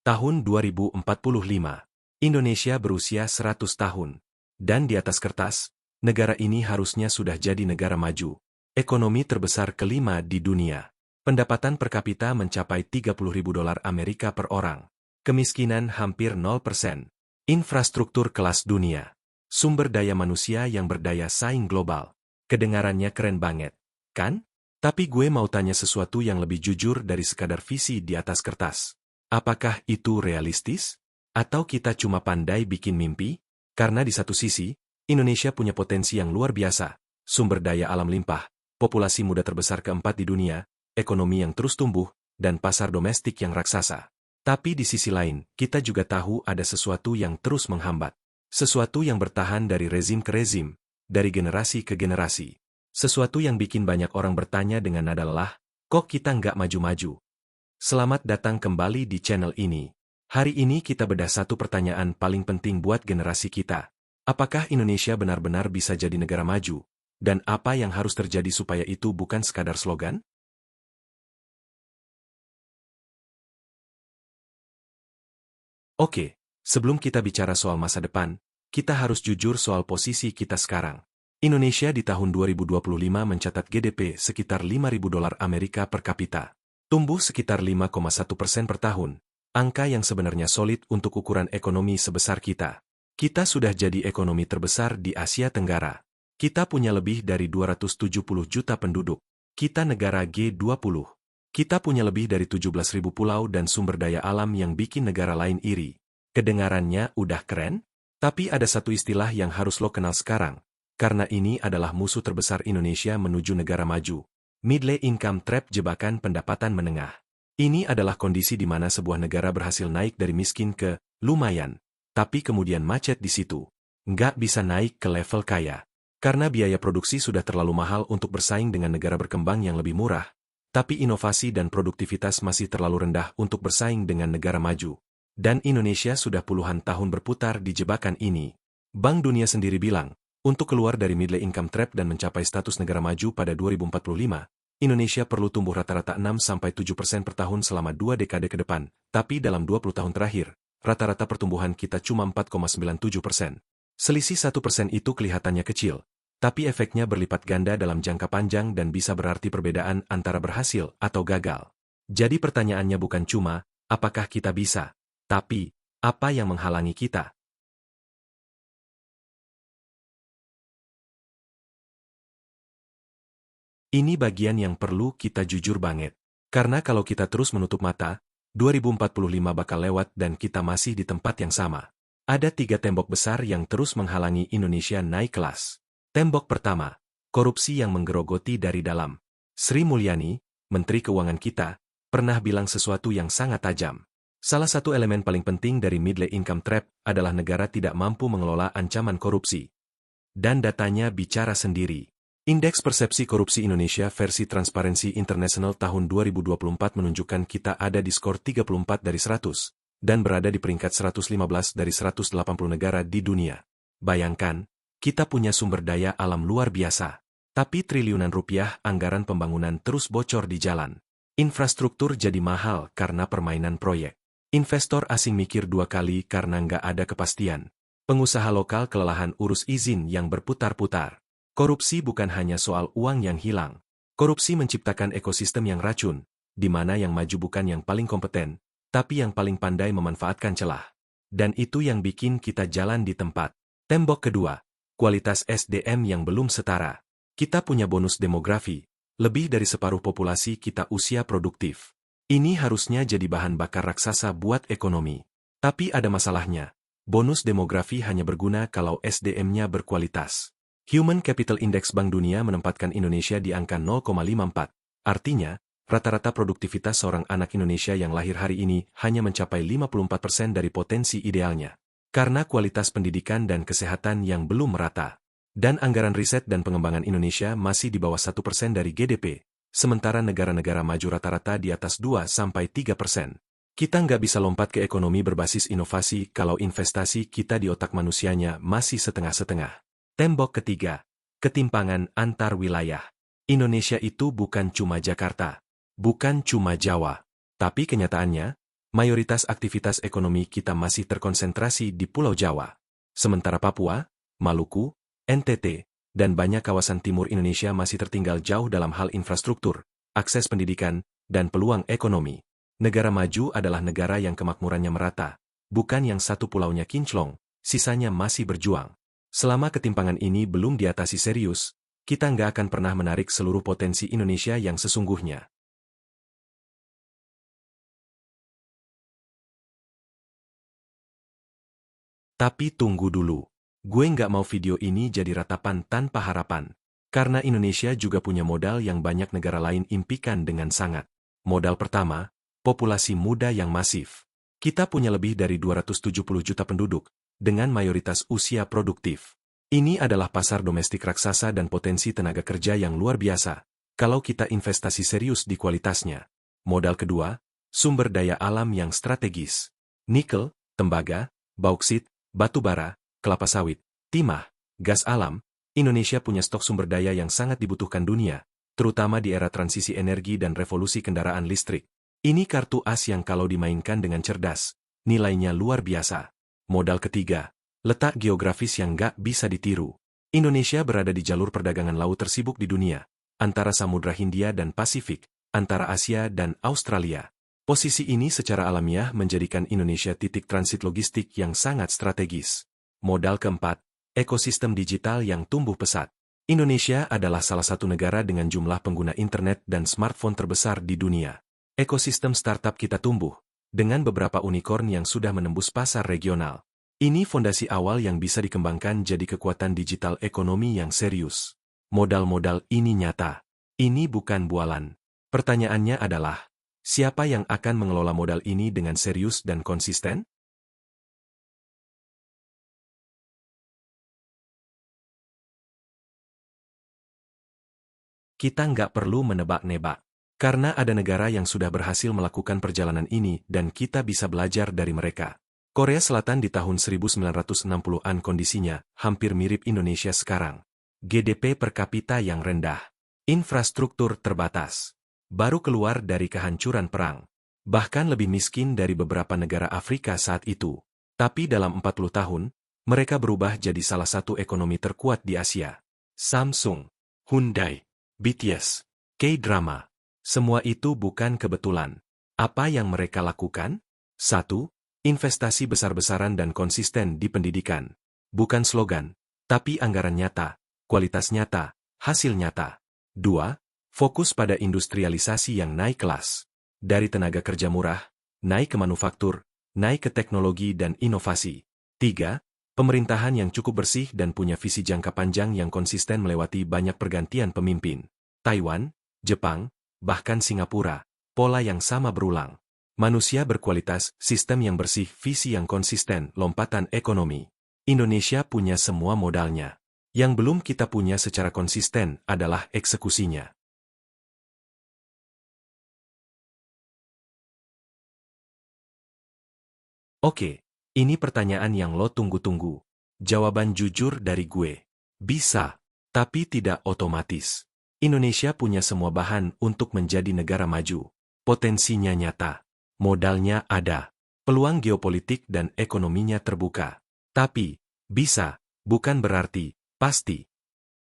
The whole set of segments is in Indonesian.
Tahun 2045, Indonesia berusia 100 tahun. Dan di atas kertas, negara ini harusnya sudah jadi negara maju. Ekonomi terbesar kelima di dunia. Pendapatan per kapita mencapai $30.000 Amerika per orang. Kemiskinan hampir 0%. Infrastruktur kelas dunia. Sumber daya manusia yang berdaya saing global. Kedengarannya keren banget, kan? Tapi gue mau tanya sesuatu yang lebih jujur dari sekadar visi di atas kertas. Apakah itu realistis? Atau kita cuma pandai bikin mimpi? Karena di satu sisi, Indonesia punya potensi yang luar biasa, sumber daya alam limpah, populasi muda terbesar keempat di dunia, ekonomi yang terus tumbuh, dan pasar domestik yang raksasa. Tapi di sisi lain, kita juga tahu ada sesuatu yang terus menghambat. Sesuatu yang bertahan dari rezim ke rezim, dari generasi ke generasi. Sesuatu yang bikin banyak orang bertanya dengan nada lelah, kok kita nggak maju-maju? Selamat datang kembali di channel ini. Hari ini kita bedah satu pertanyaan paling penting buat generasi kita. Apakah Indonesia benar-benar bisa jadi negara maju? Dan apa yang harus terjadi supaya itu bukan sekadar slogan? Oke, sebelum kita bicara soal masa depan, kita harus jujur soal posisi kita sekarang. Indonesia di tahun 2025 mencatat GDP sekitar $5.000 Amerika per kapita. Tumbuh sekitar 5,1% per tahun, angka yang sebenarnya solid untuk ukuran ekonomi sebesar kita. Kita sudah jadi ekonomi terbesar di Asia Tenggara. Kita punya lebih dari 270 juta penduduk. Kita negara G20. Kita punya lebih dari 17.000 pulau dan sumber daya alam yang bikin negara lain iri. Kedengarannya udah keren? Tapi ada satu istilah yang harus lo kenal sekarang. Karena ini adalah musuh terbesar Indonesia menuju negara maju. Middle income trap, jebakan pendapatan menengah. Ini adalah kondisi di mana sebuah negara berhasil naik dari miskin ke lumayan, tapi kemudian macet di situ. Nggak bisa naik ke level kaya. Karena biaya produksi sudah terlalu mahal untuk bersaing dengan negara berkembang yang lebih murah. Tapi inovasi dan produktivitas masih terlalu rendah untuk bersaing dengan negara maju. Dan Indonesia sudah puluhan tahun berputar di jebakan ini. Bank Dunia sendiri bilang, untuk keluar dari middle income trap dan mencapai status negara maju pada 2045, Indonesia perlu tumbuh rata-rata 6-7% per tahun selama 2 dekade ke depan, tapi dalam 20 tahun terakhir, rata-rata pertumbuhan kita cuma 4,97%. Selisih 1% itu kelihatannya kecil, tapi efeknya berlipat ganda dalam jangka panjang dan bisa berarti perbedaan antara berhasil atau gagal. Jadi pertanyaannya bukan cuma, apakah kita bisa, tapi, apa yang menghalangi kita? Ini bagian yang perlu kita jujur banget. Karena kalau kita terus menutup mata, 2045 bakal lewat dan kita masih di tempat yang sama. Ada 3 tembok besar yang terus menghalangi Indonesia naik kelas. Tembok pertama, korupsi yang menggerogoti dari dalam. Sri Mulyani, Menteri Keuangan kita, pernah bilang sesuatu yang sangat tajam. Salah satu elemen paling penting dari middle income trap adalah negara tidak mampu mengelola ancaman korupsi. Dan datanya bicara sendiri. Indeks Persepsi Korupsi Indonesia versi Transparency International tahun 2024 menunjukkan kita ada di skor 34 dari 100, dan berada di peringkat 115 dari 180 negara di dunia. Bayangkan, kita punya sumber daya alam luar biasa. Tapi triliunan rupiah anggaran pembangunan terus bocor di jalan. Infrastruktur jadi mahal karena permainan proyek. Investor asing mikir 2 kali karena nggak ada kepastian. Pengusaha lokal kelelahan urus izin yang berputar-putar. Korupsi bukan hanya soal uang yang hilang. Korupsi menciptakan ekosistem yang racun, di mana yang maju bukan yang paling kompeten, tapi yang paling pandai memanfaatkan celah. Dan itu yang bikin kita jalan di tempat. Tembok kedua, kualitas SDM yang belum setara. Kita punya bonus demografi, lebih dari separuh populasi kita usia produktif. Ini harusnya jadi bahan bakar raksasa buat ekonomi. Tapi ada masalahnya, bonus demografi hanya berguna kalau SDM-nya berkualitas. Human Capital Index Bank Dunia menempatkan Indonesia di angka 0,54. Artinya, rata-rata produktivitas seorang anak Indonesia yang lahir hari ini hanya mencapai 54% dari potensi idealnya. Karena kualitas pendidikan dan kesehatan yang belum merata. Dan anggaran riset dan pengembangan Indonesia masih di bawah 1% dari GDP, sementara negara-negara maju rata-rata di atas 2-3%. Kita nggak bisa lompat ke ekonomi berbasis inovasi kalau investasi kita di otak manusianya masih setengah-setengah. Tembok ketiga, ketimpangan antar wilayah. Indonesia itu bukan cuma Jakarta, bukan cuma Jawa, tapi kenyataannya, mayoritas aktivitas ekonomi kita masih terkonsentrasi di Pulau Jawa. Sementara Papua, Maluku, NTT, dan banyak kawasan timur Indonesia masih tertinggal jauh dalam hal infrastruktur, akses pendidikan, dan peluang ekonomi. Negara maju adalah negara yang kemakmurannya merata, bukan yang satu pulaunya kinclong, sisanya masih berjuang. Selama ketimpangan ini belum diatasi serius, kita nggak akan pernah menarik seluruh potensi Indonesia yang sesungguhnya. Tapi tunggu dulu. Gue nggak mau video ini jadi ratapan tanpa harapan. Karena Indonesia juga punya modal yang banyak negara lain impikan dengan sangat. Modal pertama, populasi muda yang masif. Kita punya lebih dari 270 juta penduduk, dengan mayoritas usia produktif. Ini adalah pasar domestik raksasa dan potensi tenaga kerja yang luar biasa, kalau kita investasi serius di kualitasnya. Modal kedua, sumber daya alam yang strategis. Nikel, tembaga, bauksit, batu bara, kelapa sawit, timah, gas alam. Indonesia punya stok sumber daya yang sangat dibutuhkan dunia, terutama di era transisi energi dan revolusi kendaraan listrik. Ini kartu as yang kalau dimainkan dengan cerdas, nilainya luar biasa. Modal ketiga, letak geografis yang nggak bisa ditiru. Indonesia berada di jalur perdagangan laut tersibuk di dunia, antara Samudra Hindia dan Pasifik, antara Asia dan Australia. Posisi ini secara alamiah menjadikan Indonesia titik transit logistik yang sangat strategis. Modal keempat, ekosistem digital yang tumbuh pesat. Indonesia adalah salah satu negara dengan jumlah pengguna internet dan smartphone terbesar di dunia. Ekosistem startup kita tumbuh, dengan beberapa unicorn yang sudah menembus pasar regional. Ini fondasi awal yang bisa dikembangkan jadi kekuatan digital ekonomi yang serius. Modal-modal ini nyata. Ini bukan bualan. Pertanyaannya adalah, siapa yang akan mengelola modal ini dengan serius dan konsisten? Kita nggak perlu menebak-nebak. Karena ada negara yang sudah berhasil melakukan perjalanan ini dan kita bisa belajar dari mereka. Korea Selatan di tahun 1960-an kondisinya hampir mirip Indonesia sekarang. GDP per kapita yang rendah. Infrastruktur terbatas. Baru keluar dari kehancuran perang. Bahkan lebih miskin dari beberapa negara Afrika saat itu. Tapi dalam 40 tahun, mereka berubah jadi salah satu ekonomi terkuat di Asia. Samsung, Hyundai, BTS, K-drama. Semua itu bukan kebetulan. Apa yang mereka lakukan? 1. Investasi besar-besaran dan konsisten di pendidikan. Bukan slogan, tapi anggaran nyata, kualitas nyata, hasil nyata. 2. Fokus pada industrialisasi yang naik kelas. Dari tenaga kerja murah, naik ke manufaktur, naik ke teknologi dan inovasi. 3. Pemerintahan yang cukup bersih dan punya visi jangka panjang yang konsisten melewati banyak pergantian pemimpin. Taiwan, Jepang, bahkan Singapura, pola yang sama berulang. Manusia berkualitas, sistem yang bersih, visi yang konsisten, lompatan ekonomi. Indonesia punya semua modalnya. Yang belum kita punya secara konsisten adalah eksekusinya. Oke, ini pertanyaan yang lo tunggu-tunggu. Jawaban jujur dari gue. Bisa, tapi tidak otomatis. Indonesia punya semua bahan untuk menjadi negara maju. Potensinya nyata. Modalnya ada. Peluang geopolitik dan ekonominya terbuka. Tapi, bisa, bukan berarti, pasti.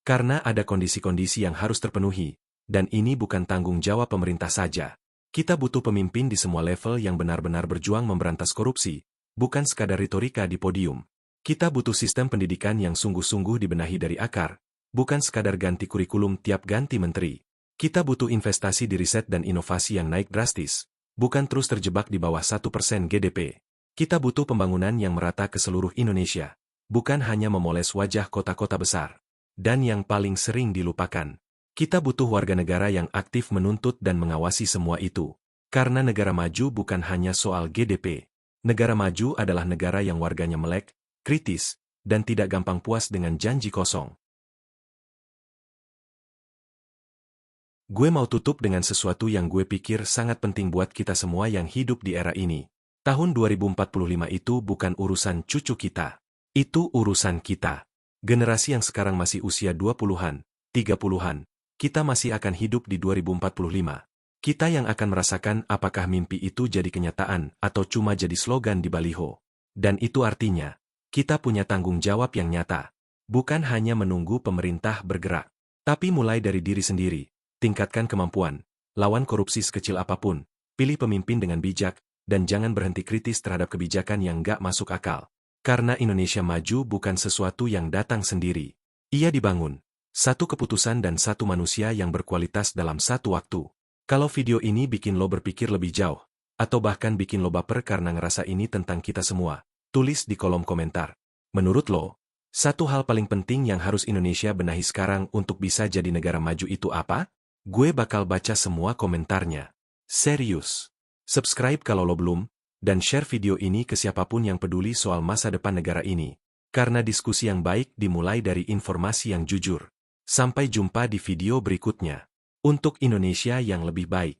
Karena ada kondisi-kondisi yang harus terpenuhi, dan ini bukan tanggung jawab pemerintah saja. Kita butuh pemimpin di semua level yang benar-benar berjuang memberantas korupsi, bukan sekadar retorika di podium. Kita butuh sistem pendidikan yang sungguh-sungguh dibenahi dari akar, bukan sekadar ganti kurikulum tiap ganti menteri. Kita butuh investasi di riset dan inovasi yang naik drastis, bukan terus terjebak di bawah 1% GDP. Kita butuh pembangunan yang merata ke seluruh Indonesia, bukan hanya memoles wajah kota-kota besar. Dan yang paling sering dilupakan, kita butuh warga negara yang aktif menuntut dan mengawasi semua itu. Karena negara maju bukan hanya soal GDP. Negara maju adalah negara yang warganya melek, kritis, dan tidak gampang puas dengan janji kosong. Gue mau tutup dengan sesuatu yang gue pikir sangat penting buat kita semua yang hidup di era ini. Tahun 2045 itu bukan urusan cucu kita. Itu urusan kita. Generasi yang sekarang masih usia 20-an, 30-an, kita masih akan hidup di 2045. Kita yang akan merasakan apakah mimpi itu jadi kenyataan atau cuma jadi slogan di baliho. Dan itu artinya, kita punya tanggung jawab yang nyata. Bukan hanya menunggu pemerintah bergerak, tapi mulai dari diri sendiri, tingkatkan kemampuan, lawan korupsi sekecil apapun, pilih pemimpin dengan bijak, dan jangan berhenti kritis terhadap kebijakan yang nggak masuk akal. Karena Indonesia maju bukan sesuatu yang datang sendiri. Ia dibangun. Satu keputusan dan satu manusia yang berkualitas dalam satu waktu. Kalau video ini bikin lo berpikir lebih jauh, atau bahkan bikin lo baper karena ngerasa ini tentang kita semua, tulis di kolom komentar. Menurut lo, satu hal paling penting yang harus Indonesia benahi sekarang untuk bisa jadi negara maju itu apa? Gue bakal baca semua komentarnya. Serius. Subscribe kalau lo belum, dan share video ini ke siapapun yang peduli soal masa depan negara ini. Karena diskusi yang baik dimulai dari informasi yang jujur. Sampai jumpa di video berikutnya. Untuk Indonesia yang lebih baik.